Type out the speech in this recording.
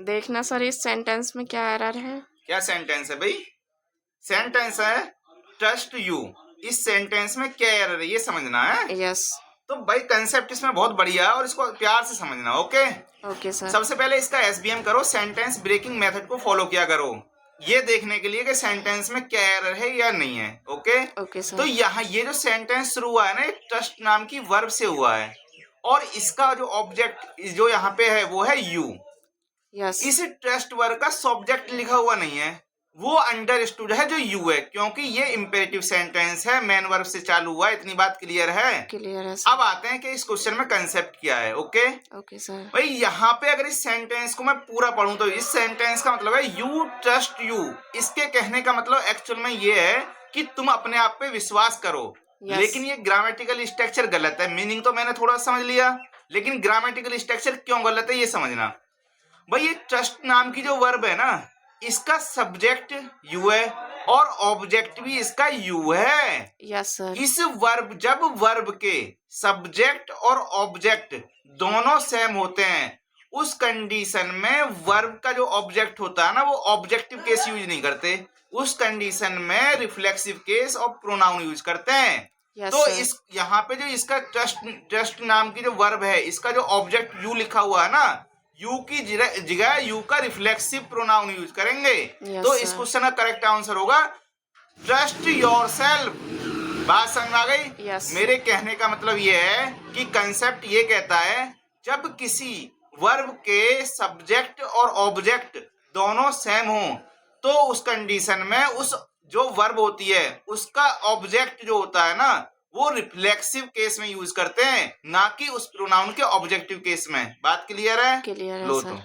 देखना सर इस सेंटेंस में क्या एरर है। क्या सेंटेंस है भाई? सेंटेंस है ट्रस्ट यू। इस सेंटेंस में क्या एरर है ये समझना है। यस। तो भाई कंसेप्ट इसमें बहुत बढ़िया है और इसको प्यार से समझना। Okay okay sir. सबसे पहले इसका एसबीएम करो, सेंटेंस ब्रेकिंग मेथड को फॉलो किया करो ये देखने के लिए कि सेंटेंस में क्या एरर है या नहीं है। Okay okay sir. तो यहाँ ये जो सेंटेंस शुरू हुआ है ना, ट्रस्ट नाम की वर्ब से हुआ है और इसका जो ऑब्जेक्ट जो यहाँ पे है वो है यू। यस। इस ट्रस्ट वर्ब का सब्जेक्ट लिखा हुआ नहीं है, वो अंडरस्टूड है जो यू है, क्योंकि ये इंपेरेटिव सेंटेंस है, मेन वर्ब से चालू हुआ है। इतनी बात क्लियर है? क्लियर है सर। अब आते हैं कि इस क्वेश्चन में कंसेप्ट क्या है। Okay okay sir. भाई यहाँ पे अगर इस सेंटेंस को मैं पूरा पढ़ूं तो इस सेंटेंस का मतलब है यू ट्रस्ट यू। इसके कहने का मतलब एक्चुअल में ये है कि तुम अपने आप पे विश्वास करो। Yes. लेकिन ये ग्रामेटिकल स्ट्रक्चर गलत है। मीनिंग तो मैंने थोड़ा समझ लिया, लेकिन ग्रामेटिकल स्ट्रक्चर क्यों गलत है ये समझना। भाई ये ट्रस्ट नाम की जो वर्ब है ना, इसका सब्जेक्ट यू है और ऑब्जेक्ट भी इसका यू है। Yes sir. इस वर्ब जब वर्ब के सब्जेक्ट और ऑब्जेक्ट दोनों सेम होते हैं उस कंडीशन में वर्ब का जो ऑब्जेक्ट होता है ना वो ऑब्जेक्टिव केस यूज नहीं करते, उस कंडीशन में रिफ्लेक्सिव केस और प्रोनाउन यूज करते हैं। Yes, तो sir. इस यहाँ पे जो इसका ट्रस्ट नाम की जो वर्ब है इसका जो ऑब्जेक्ट यू लिखा हुआ है ना, यू की जगह यू का रिफ्लेक्सिव प्रोनाउन यूज करेंगे। Yes, तो sir. इस क्वेश्चन का करेक्ट आंसर होगा ट्रस्ट योरसेल्फ। बात समझ आ गई? Yes. मेरे कहने का मतलब ये है कि कंसेप्ट ये कहता है जब किसी वर्ब के सब्जेक्ट और ऑब्जेक्ट दोनों सेम हो तो उस कंडीशन में उस जो वर्ब होती है उसका ऑब्जेक्ट जो होता है ना वो रिफ्लेक्सिव केस में यूज करते हैं, ना कि उस प्रोनाउन के ऑब्जेक्टिव केस में। बात क्लियर है? क्लियर है लो सर। तो